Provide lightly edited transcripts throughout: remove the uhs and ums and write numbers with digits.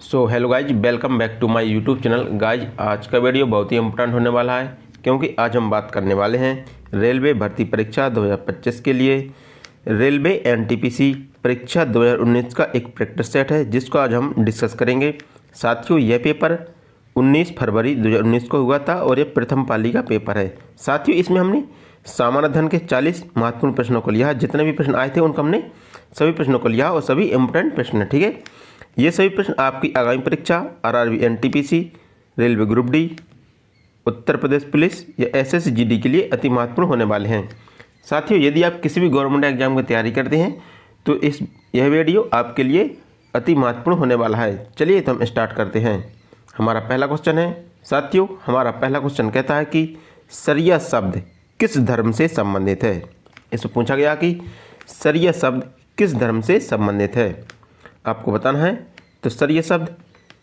So hello guys, welcome back to my YouTube channel. Guys आज का video बहुत ही important होने वाला है क्योंकि आज हम बात करने वाले हैं रेलवे भर्ती परीक्षा 2025 के लिए रेलवे एनटीपीसी परीक्षा 2019 का एक प्रैक्टिस सेट है जिसको आज हम डिस्कस करेंगे। साथियों, यह पेपर 19 फरवरी 2019 को हुआ था और ये प्रथम पाली का पेपर है। साथियों, इसमें हमने सामान्य अध्ययन के 40 महत्वपूर्ण प्रश्नों को लिया। जितने भी प्रश्न आए थे उनको हमने सभी प्रश्नों को लिया और सभी इंपॉर्टेंट प्रश्न है। ठीक है, ये सभी प्रश्न आपकी आगामी परीक्षा RRB NTPC, railway group D, Uttar Pradesh police या एसएसजीडी के लिए अति महत्वपूर्ण होने वाले हैं। साथियों, यदि आप किसी भी गवर्नमेंट एग्जाम की तैयारी करते हैं तो यह वीडियो आपके लिए अति महत्वपूर्ण होने वाला है। चलिए तो हम स्टार्ट करते हैं। हमारा पहला क्वेश्चन है, साथियों हमारा पहला क्वेश्चन कहता है कि सरिया शब्द किस धर्म से संबंधित है। इसमें पूछा गया कि सरिया शब्द किस धर्म से संबंधित है, आपको बताना है। तो सरिया शब्द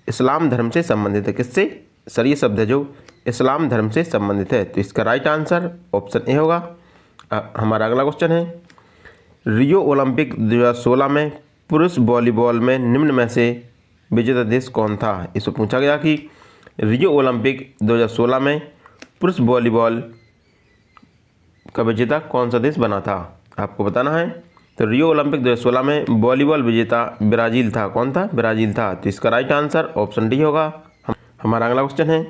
इस्लाम धर्म से संबंधित है। किससे? सरिया शब्द है जो इस्लाम धर्म से संबंधित है। तो इसका राइट आंसर ऑप्शन ए होगा। हमारा अगला क्वेश्चन है, रियो ओलंपिक 2016 में पुरुष वॉलीबॉल में निम्न में से विजेता देश कौन था। इसमें पूछा गया कि रियो ओलंपिक 2016 में पुरुष वॉलीबॉल का विजेता कौन सा देश बना था, आपको बताना है। तो रियो ओलंपिक 2016 में वॉलीबॉल विजेता ब्राज़ील था। कौन था? ब्राज़ील था। तो इसका राइट आंसर ऑप्शन डी होगा। हमारा अगला क्वेश्चन है,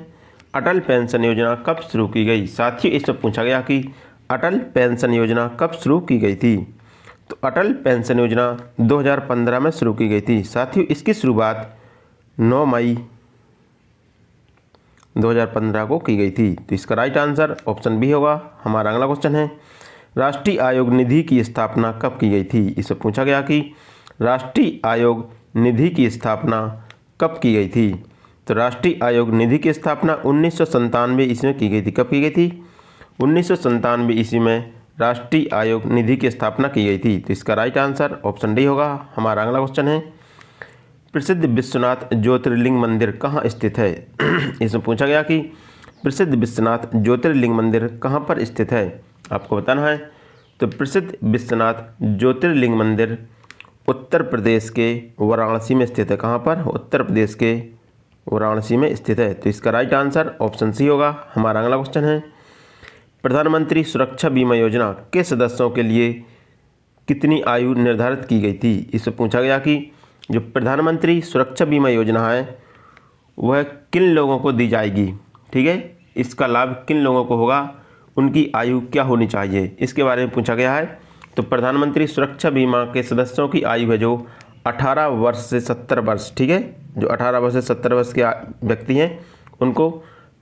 अटल पेंशन योजना कब शुरू की गई। साथियों, इसमें पूछा गया कि अटल पेंशन योजना कब शुरू की गई थी। तो अटल पेंशन योजना 2015 में शुरू की गई थी। साथियों, इसकी शुरुआत 9 मई 2015 को की गई थी। तो इसका राइट आंसर ऑप्शन बी होगा। हमारा अगला क्वेश्चन है, राष्ट्रीय आयोग निधि की स्थापना कब की गई थी। इससे पूछा गया कि राष्ट्रीय आयोग निधि की स्थापना कब की गई थी। तो राष्ट्रीय आयोग निधि की स्थापना 1997 ईस्वी में की गई थी। कब की गई थी? 1997 ईस्वी में राष्ट्रीय आयोग निधि की स्थापना की गई थी। तो इसका राइट आंसर ऑप्शन डी होगा। हमारा अगला क्वेश्चन है, प्रसिद्ध विश्वनाथ ज्योतिर्लिंग मंदिर कहाँ स्थित है। इसमें पूछा गया कि प्रसिद्ध विश्वनाथ ज्योतिर्लिंग मंदिर कहाँ पर स्थित है, आपको बताना है। तो प्रसिद्ध विश्वनाथ ज्योतिर्लिंग मंदिर उत्तर प्रदेश के वाराणसी में स्थित है। कहाँ पर? उत्तर प्रदेश के वाराणसी में स्थित है। तो इसका राइट आंसर ऑप्शन सी होगा। हमारा अगला क्वेश्चन है, प्रधानमंत्री सुरक्षा बीमा योजना के सदस्यों के लिए कितनी आयु निर्धारित की गई थी। इससे पूछा गया कि जो प्रधानमंत्री सुरक्षा बीमा योजना है वह किन लोगों को दी जाएगी। ठीक है, इसका लाभ किन लोगों को होगा, उनकी आयु क्या होनी चाहिए, इसके बारे में पूछा गया है। तो प्रधानमंत्री सुरक्षा बीमा के सदस्यों की आयु है जो 18 वर्ष से 70 वर्ष। ठीक है, जो 18 वर्ष से 70 वर्ष के व्यक्ति हैं उनको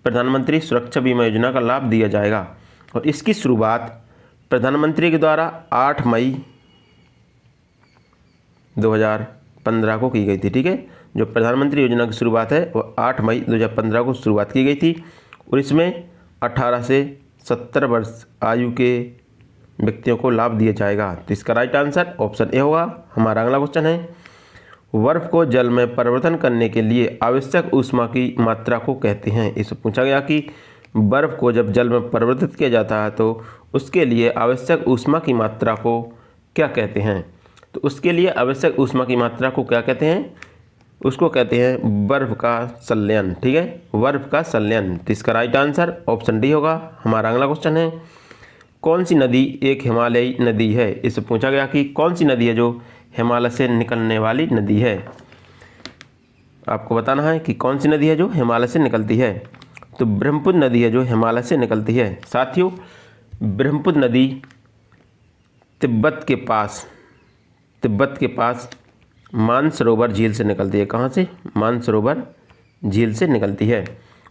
प्रधानमंत्री सुरक्षा बीमा योजना का लाभ दिया जाएगा। और इसकी शुरुआत प्रधानमंत्री के द्वारा 8 मई 2015 को की गई थी। ठीक है, जो प्रधानमंत्री योजना की शुरुआत है वो 8 मई 2015 को शुरुआत की गई थी और इसमें 18 से 70 वर्ष आयु के व्यक्तियों को लाभ दिया जाएगा। तो इसका राइट आंसर ऑप्शन ए होगा। हमारा अगला क्वेश्चन है, बर्फ को जल में परिवर्तन करने के लिए आवश्यक ऊष्मा की मात्रा को कहते हैं। इससे पूछा गया कि बर्फ को जब जल में परिवर्तित किया जाता है तो उसके लिए आवश्यक ऊष्मा की मात्रा को क्या कहते हैं। तो उसके लिए आवश्यक ऊष्मा की मात्रा को क्या कहते हैं, उसको कहते हैं बर्फ का संलयन। ठीक है, बर्फ का संलयन। तो इसका राइट आंसर ऑप्शन डी होगा। हमारा अगला क्वेश्चन है, कौन सी नदी एक हिमालयी नदी है। इससे पूछा गया कि कौन सी नदी है जो हिमालय से निकलने वाली नदी है, आपको बताना है कि कौन सी नदी है जो हिमालय से निकलती है। तो ब्रह्मपुत्र नदी है जो हिमालय से निकलती है। साथियों, ब्रह्मपुत्र नदी तिब्बत के पास मानसरोवर झील से निकलती है। कहाँ से? मानसरोवर झील से निकलती है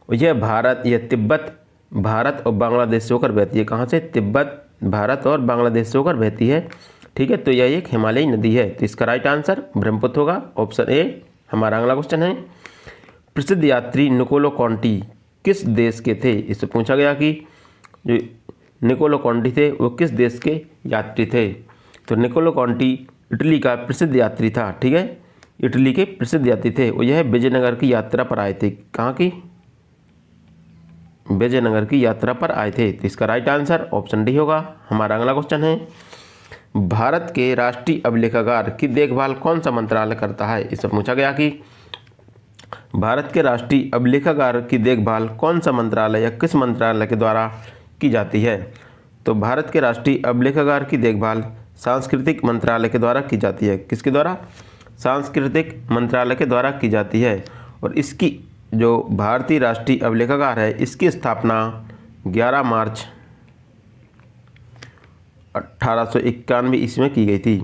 और यह तिब्बत भारत और बांग्लादेश से होकर बहती है। कहाँ से? तिब्बत भारत और बांग्लादेश से होकर बहती है। ठीक है, तो यह एक हिमालयी नदी है। तो इसका राइट आंसर ब्रह्मपुत्र होगा, ऑप्शन ए। हमारा अगला क्वेश्चन है, प्रसिद्ध यात्री निकोलो कॉन्टी किस देश के थे। इससे पूछा गया कि जो निकोलो कॉन्टी थे वो किस देश के यात्री थे। तो निकोलो कॉन्टी इटली का प्रसिद्ध यात्री था। ठीक है, इटली के प्रसिद्ध यात्री थे और यह विजयनगर की यात्रा पर आए थे। कहाँ की? विजयनगर की यात्रा पर आए थे। तो इसका राइट आंसर ऑप्शन डी होगा। हमारा अगला क्वेश्चन है, भारत के राष्ट्रीय अभिलेखागार की देखभाल कौन सा मंत्रालय करता है। इससे पूछा गया कि भारत के राष्ट्रीय अभिलेखागार की देखभाल कौन सा मंत्रालय या किस मंत्रालय के द्वारा की जाती है? तो भारत के राष्ट्रीय अभिलेखागार की देखभाल सांस्कृतिक मंत्रालय के द्वारा की जाती है। किसके द्वारा? सांस्कृतिक मंत्रालय के द्वारा की जाती है। और इसकी जो भारतीय राष्ट्रीय अभिलेखागार है, इसकी स्थापना 11 मार्च 1891 ईस्वी में की गई थी।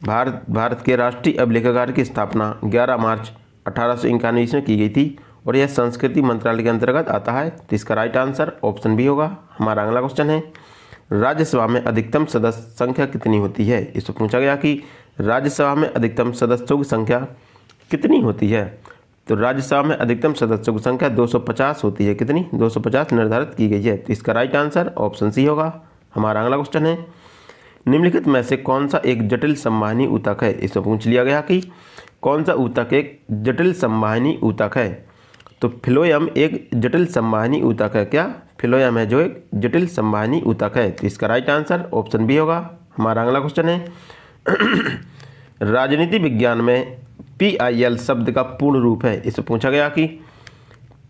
भारत के राष्ट्रीय अभिलेखागार की स्थापना 11 मार्च 1891 ईस्वी में की गई थी और यह संस्कृति मंत्रालय के अंतर्गत आता है। तो इसका राइट आंसर ऑप्शन बी होगा। हमारा अगला क्वेश्चन है, राज्यसभा में अधिकतम सदस्य संख्या कितनी होती है? इससे पूछा गया कि राज्यसभा में अधिकतम सदस्यों की संख्या कितनी होती है? तो राज्यसभा में अधिकतम सदस्यों की संख्या 250 होती है। कितनी? 250 निर्धारित की गई है। तो इसका राइट आंसर ऑप्शन सी होगा। हमारा अगला क्वेश्चन है, निम्नलिखित में से कौन सा एक जटिल संवहनी ऊतक है? इससे पूछ लिया गया कि कौन सा ऊतक एक जटिल संवहनी ऊतक है? तो फिलोयम एक जटिल संवहनी ऊतक है। क्या? फिलोयम है जो एक जटिल संवहनी ऊतक है। तो इसका राइट आंसर ऑप्शन बी होगा। हमारा अगला क्वेश्चन है, राजनीति विज्ञान में PIL शब्द का पूर्ण रूप है। इससे पूछा गया कि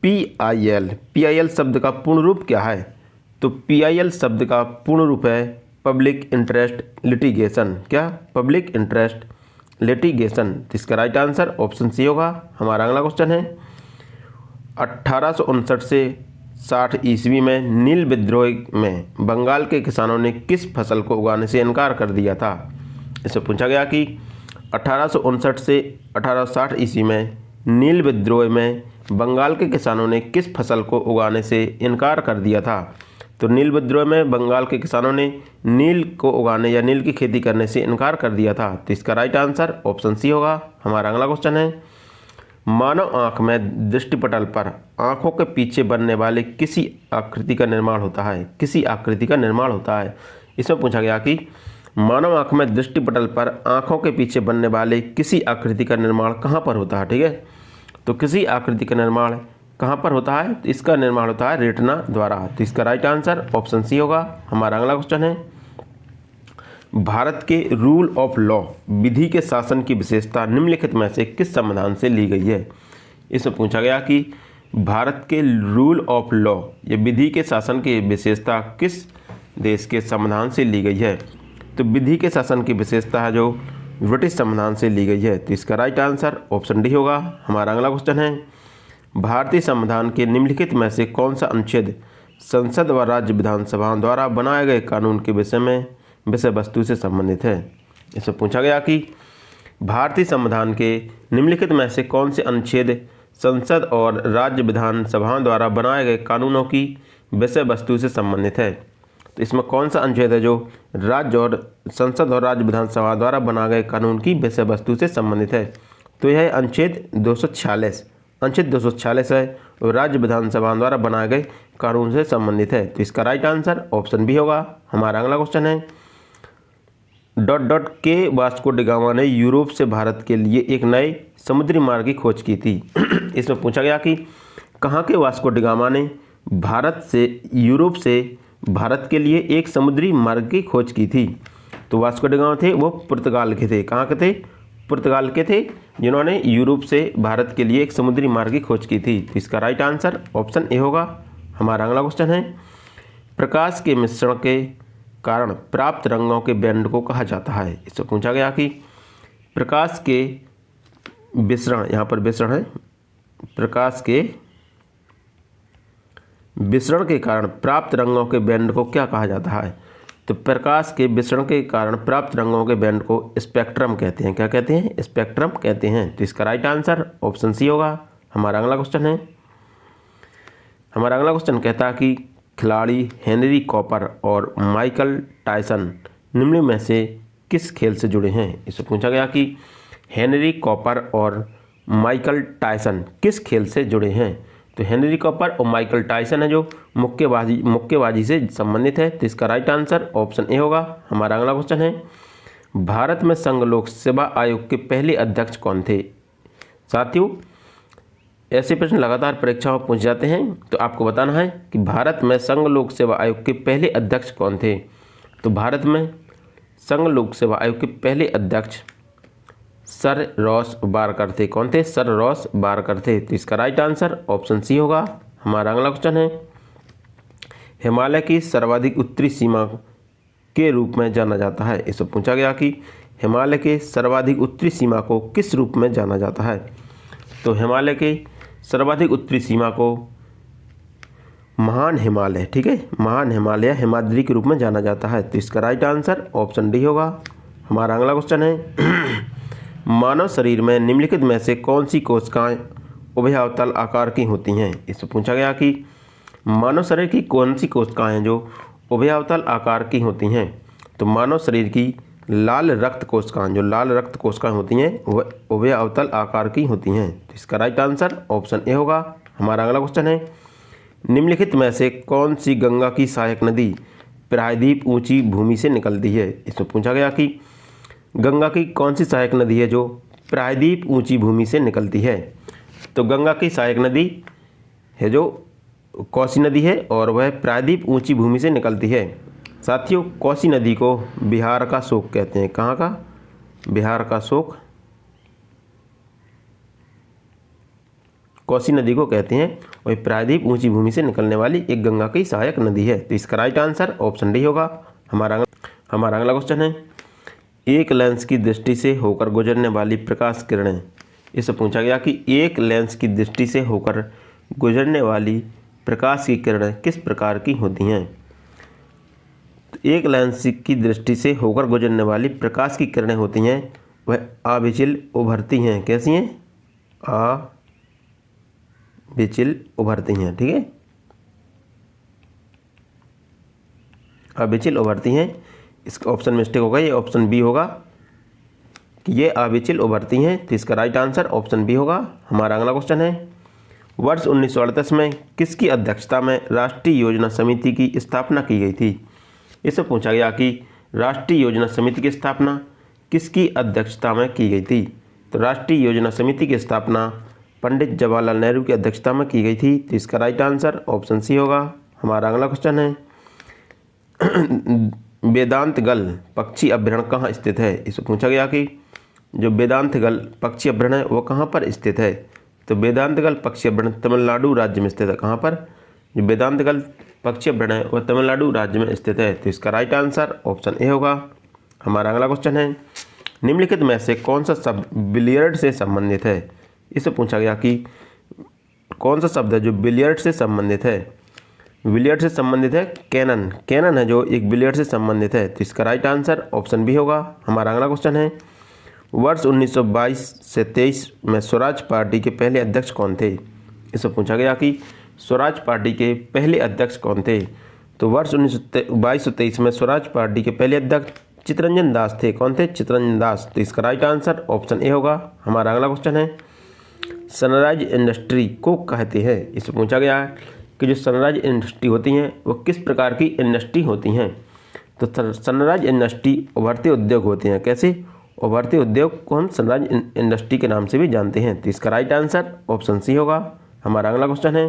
PIL शब्द का पूर्ण रूप क्या है? तो PIL शब्द का पूर्ण रूप है पब्लिक इंटरेस्ट लिटिगेशन। क्या? Public interest litigation. तो इसका राइट आंसर ऑप्शन सी होगा। हमारा अगला क्वेश्चन है, 1859 से 60 ईस्वी में नील विद्रोह में बंगाल के किसानों ने किस फसल को उगाने से इनकार कर दिया था? इससे पूछा गया कि 1859 से 1860 ईस्वी में नील विद्रोह में बंगाल के किसानों ने किस फसल को उगाने से इनकार कर दिया था? तो नील विद्रोह में बंगाल के किसानों ने नील को उगाने या नील की खेती करने से इनकार कर दिया था। तो इसका राइट आंसर ऑप्शन सी होगा। हमारा अगला क्वेश्चन है, मानव आँख में दृष्टिपटल पर आँखों के पीछे बनने वाले किसी आकृति का निर्माण होता है। किसी आकृति का निर्माण होता है। इसमें पूछा गया कि मानव आँख में दृष्टिपटल पर आँखों के पीछे बनने वाले किसी आकृति का निर्माण कहाँ पर होता है? ठीक है, तो किसी आकृति का निर्माण कहाँ पर होता है? तो इसका निर्माण होता है रेटिना द्वारा। तो इसका राइट आंसर ऑप्शन सी होगा। हमारा अगला क्वेश्चन है, भारत के रूल ऑफ लॉ विधि के शासन की विशेषता निम्नलिखित में से किस संविधान से ली गई है? इसमें पूछा गया कि भारत के रूल ऑफ लॉ या विधि के शासन की विशेषता किस देश के संविधान से ली गई है? तो विधि के शासन की विशेषता है जो ब्रिटिश संविधान से ली गई है। तो इसका राइट आंसर ऑप्शन डी होगा। हमारा अगला क्वेश्चन है, भारतीय संविधान के निम्नलिखित में से कौन सा अनुच्छेद संसद व राज्य विधानसभाओं द्वारा बनाए गए कानून के विषय वस्तु से संबंधित है? इससे पूछा गया कि भारतीय संविधान के निम्नलिखित में से कौन से अनुच्छेद संसद और राज्य विधानसभाओं द्वारा बनाए गए कानूनों की विषय वस्तु से संबंधित है? तो इसमें कौन सा अनुच्छेद है जो राज्य और संसद और राज्य विधानसभा द्वारा बनाए गए कानून की विषय वस्तु से संबंधित है? तो यह अनुच्छेद 246 है और राज्य विधानसभा द्वारा बनाए गए कानून से संबंधित है। तो इसका राइट आंसर ऑप्शन बी होगा। हमारा अगला क्वेश्चन है, के वास्को डी गामा ने यूरोप से भारत के लिए एक नए समुद्री मार्ग की खोज की थी। इसमें पूछा गया कि कहाँ के वास्को डी गामा ने भारत से यूरोप से भारत के लिए एक समुद्री मार्ग की खोज की थी? तो वास्को डी गामा थे वो पुर्तगाल के थे। कहाँ के थे? पुर्तगाल के थे, जिन्होंने यूरोप से भारत के लिए एक समुद्री मार्ग की खोज की थी। तो इसका राइट आंसर ऑप्शन ए होगा। हमारा अगला क्वेश्चन है, प्रकाश के मिश्रण के कारण प्राप्त रंगों के बैंड को कहा जाता है? इससे पूछा गया कि प्रकाश के विसरण, यहाँ पर विसरण है, प्रकाश के विसरण के कारण प्राप्त रंगों के बैंड को क्या कहा जाता है? तो प्रकाश के विसरण के कारण प्राप्त रंगों के बैंड को स्पेक्ट्रम कहते हैं। क्या कहते हैं? स्पेक्ट्रम कहते हैं। तो इसका राइट आंसर ऑप्शन सी होगा। हमारा अगला क्वेश्चन है, हमारा अगला क्वेश्चन कहता है कि खिलाड़ी हेनरी कॉपर और माइकल टायसन निम्न में से किस खेल से जुड़े हैं? इससे पूछा गया कि हेनरी कॉपर और माइकल टायसन किस खेल से जुड़े हैं? तो हेनरी कॉपर और माइकल टायसन है जो मुक्केबाजी से संबंधित है। तो इसका राइट आंसर ऑप्शन ए होगा। हमारा अगला क्वेश्चन है, भारत में संघ लोक सेवा आयोग के पहले अध्यक्ष कौन थे? साथियों, ऐसे प्रश्न लगातार परीक्षाओं में पूछे जाते हैं, तो आपको बताना है कि भारत में संघ लोक सेवा आयोग के पहले अध्यक्ष कौन थे? तो भारत में संघ लोक सेवा आयोग के पहले अध्यक्ष सर रॉस बारकर थे। कौन थे? सर रॉस बारकर थे। तो इसका राइट आंसर ऑप्शन सी होगा। हमारा अगला क्वेश्चन है, हिमालय की सर्वाधिक उत्तरी सीमा के रूप में जाना जाता है। इससे पूछा गया कि हिमालय के सर्वाधिक उत्तरी सीमा को किस रूप में जाना जाता है। तो हिमालय के सर्वाधिक उत्तरी सीमा को महान हिमालय, ठीक है, महान हिमालय हिमाद्री के रूप में जाना जाता है। तो इसका राइट आंसर ऑप्शन डी होगा। हमारा अगला क्वेश्चन है, मानव शरीर में निम्नलिखित में से कौन सी कोशिकाएं उभयावतल आकार की होती हैं। इससे पूछा गया कि मानव शरीर की कौन सी कोशिकाएं जो उभयावतल आकार की होती हैं। तो मानव शरीर की लाल रक्त कोशिकाएं, जो लाल रक्त कोशिकाएं होती हैं वह उभयावतल आकार की होती हैं। तो इसका राइट आंसर ऑप्शन ए होगा। हमारा अगला क्वेश्चन है, निम्नलिखित में से कौन सी गंगा की सहायक नदी प्रायद्वीप ऊंची भूमि से निकलती है। इसमें पूछा गया कि गंगा की कौन सी सहायक नदी है जो प्रायद्वीप ऊंची भूमि से निकलती है। तो गंगा की सहायक नदी है जो कोसी नदी है और वह प्रायद्वीप ऊंची भूमि से निकलती है। साथियों, कोसी नदी को बिहार का शोक कहते हैं। कहाँ का? बिहार का शोक कोसी नदी को कहते हैं। वह प्रायद्वीप ऊंची भूमि से निकलने वाली एक गंगा की सहायक नदी है। तो इसका राइट आंसर ऑप्शन डी होगा। हमारा अगला क्वेश्चन है, एक लेंस की दृष्टि से होकर गुजरने वाली प्रकाश किरणें। इससे पूछा गया कि एक लेंस की दृष्टि से होकर गुजरने वाली प्रकाश की किरणें किस प्रकार की होती हैं। तो एक लेंस की दृष्टि से होकर गुजरने वाली प्रकाश की किरणें होती हैं वह अविचल उभरती हैं। कैसी हैं? अविचल उभरती हैं, ठीक है, अविचल उभरती हैं। इसका ऑप्शन मिस्टेक होगा, ये ऑप्शन बी होगा कि ये अविचल उभरती हैं। तो इसका राइट आंसर ऑप्शन बी होगा। हमारा अगला क्वेश्चन है, वर्ष 1938 में किसकी अध्यक्षता में राष्ट्रीय योजना समिति की स्थापना की गई थी। इससे पूछा गया कि राष्ट्रीय योजना समिति की स्थापना किसकी अध्यक्षता में की गई थी। तो राष्ट्रीय योजना समिति की स्थापना पंडित जवाहरलाल नेहरू की अध्यक्षता में की गई थी। तो इसका राइट आंसर ऑप्शन सी होगा। हमारा अगला क्वेश्चन है, वेदांतगल पक्षी अभ्यारण्य कहाँ स्थित है। इससे पूछा गया कि जो वेदांतगल पक्षी अभ्यारण्य है वो कहाँ पर स्थित है। तो वेदांतगल पक्षी अभ्यारण्य तमिलनाडु राज्य में स्थित है। कहाँ पर? जो वेदांतगल पक्षी अभ्यारण्य है वह तमिलनाडु राज्य में स्थित है। तो इसका राइट आंसर ऑप्शन ए होगा। हमारा अगला क्वेश्चन है, निम्नलिखित में से कौन सा शब्द बिलियर्ड से संबंधित है। इससे पूछा गया कि कौन सा शब्द है जो बिलियर्ड से संबंधित है। बिलियर्ड से संबंधित है कैनन, कैनन है जो एक बिलियर्ड से संबंधित है। तो इसका राइट आंसर ऑप्शन बी होगा। हमारा अगला क्वेश्चन है, वर्ष 1922 से 23 में स्वराज पार्टी के पहले अध्यक्ष कौन थे। इससे पूछा गया कि स्वराज पार्टी के पहले अध्यक्ष कौन थे। तो वर्ष 1922 से 23 में स्वराज पार्टी के पहले अध्यक्ष चित्तरंजन दास थे। कौन थे? चित्तरंजन दास। तो इसका राइट आंसर ऑप्शन ए होगा। हमारा अगला क्वेश्चन है, सनराइज इंडस्ट्री को कहते हैं। इससे पूछा गया है कि जो सनराइज इंडस्ट्री होती हैं वो किस प्रकार की इंडस्ट्री होती हैं। तो सनराइज इंडस्ट्री उभरते उद्योग होते हैं। कैसे? उभरते उद्योग को हम सनराइज इंडस्ट्री के नाम से भी जानते हैं। तो इसका राइट आंसर ऑप्शन सी होगा। हमारा अगला क्वेश्चन है,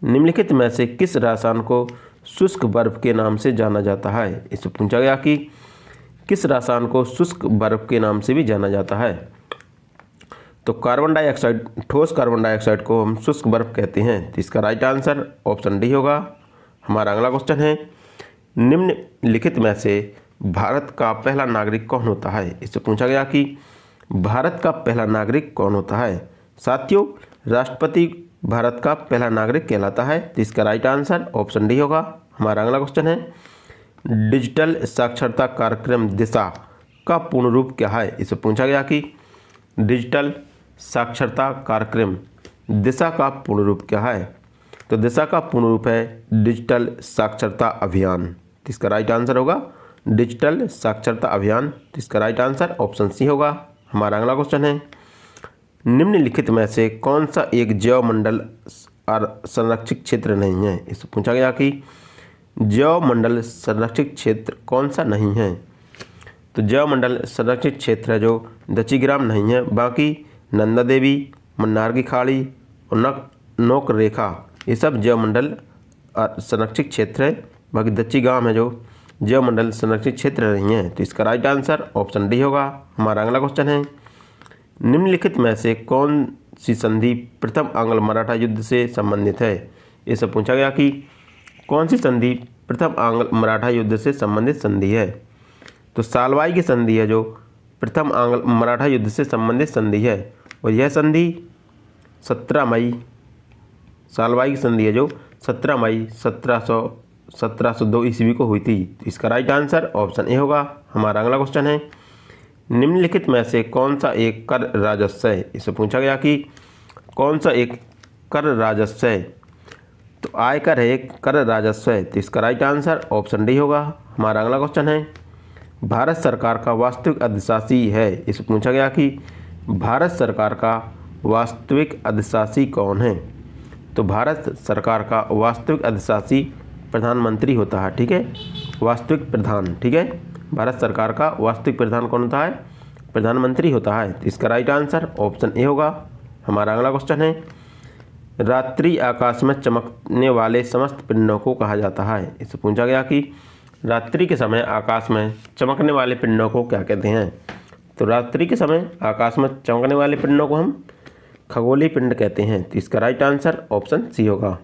निम्नलिखित में से किस रसायन को शुष्क बर्फ के नाम से जाना जाता है। इससे पूछा गया कि किस रसायन को शुष्क बर्फ के नाम से भी जाना जाता है। तो कार्बन डाइऑक्साइड, ठोस कार्बन डाइऑक्साइड को हम शुष्क बर्फ कहते हैं। तो इसका राइट आंसर ऑप्शन डी होगा। हमारा अगला क्वेश्चन है, निम्नलिखित में से भारत का पहला नागरिक कौन होता है। इससे पूछा गया कि भारत का पहला नागरिक कौन होता है। साथियों, राष्ट्रपति भारत का पहला नागरिक कहलाता है। तो इसका राइट आंसर ऑप्शन डी होगा। हमारा अगला क्वेश्चन है, डिजिटल साक्षरता कार्यक्रम दिशा का पूर्ण रूप क्या है। इससे पूछा गया कि डिजिटल साक्षरता कार्यक्रम दिशा का पूर्ण रूप क्या है। तो दिशा का पूर्ण रूप है डिजिटल साक्षरता अभियान। तो इसका राइट आंसर होगा डिजिटल साक्षरता अभियान। तो इसका राइट आंसर ऑप्शन सी होगा। हमारा अगला क्वेश्चन है, निम्नलिखित में से कौन सा एक जैव मंडल संरक्षित क्षेत्र नहीं है। इससे पूछा गया कि जैव मंडल संरक्षित क्षेत्र कौन सा नहीं है। तो जैव मंडल संरक्षित क्षेत्र है जो दक्षिग्राम नहीं है, बाकी नंदा देवी, मन्नार की खाड़ी और नोक रेखा ये सब जैव मंडल संरक्षित क्षेत्र है, बाकी दक्षिग्राम है जो जैव मंडल संरक्षित क्षेत्र नहीं है। तो इसका राइट आंसर ऑप्शन डी होगा। हमारा अगला क्वेश्चन है, निम्नलिखित में से कौन सी संधि प्रथम आंग्ल मराठा युद्ध से संबंधित है। ये सब पूछा गया कि कौन सी संधि प्रथम आंग्ल मराठा युद्ध से संबंधित संधि है। तो सालवाई की संधि है जो प्रथम आंग्ल मराठा युद्ध से संबंधित संधि है, और यह संधि 17 मई, सालवाई की संधि है जो 17 मई 1702 ईस्वी को हुई थी। इसका राइट आंसर ऑप्शन ए होगा। हमारा अगला क्वेश्चन है, निम्नलिखित में से कौन सा एक कर राजस्व है। इससे पूछा गया कि कौन सा एक कर राजस्व है। तो आयकर है एक कर राजस्व है, तो इसका राइट आंसर ऑप्शन डी होगा। हमारा अगला क्वेश्चन है, भारत सरकार का वास्तविक अधिशासी है। इससे पूछा गया कि भारत सरकार का वास्तविक अधिशासी कौन है। तो भारत सरकार का वास्तविक अधिशासी प्रधानमंत्री होता है, ठीक है, वास्तविक प्रधान, ठीक है। भारत सरकार का वास्तविक प्रधान कौन होता है, प्रधानमंत्री होता है। तो इसका राइट आंसर ऑप्शन ए होगा। हमारा अगला क्वेश्चन है, रात्रि आकाश में चमकने वाले समस्त पिंडों को कहा जाता है। इससे पूछा गया कि रात्रि के समय आकाश में चमकने वाले पिंडों को क्या कहते हैं। तो रात्रि के समय आकाश में चमकने वाले पिंडों को हम खगोलीय पिंड कहते हैं। तो इसका राइट आंसर ऑप्शन सी होगा।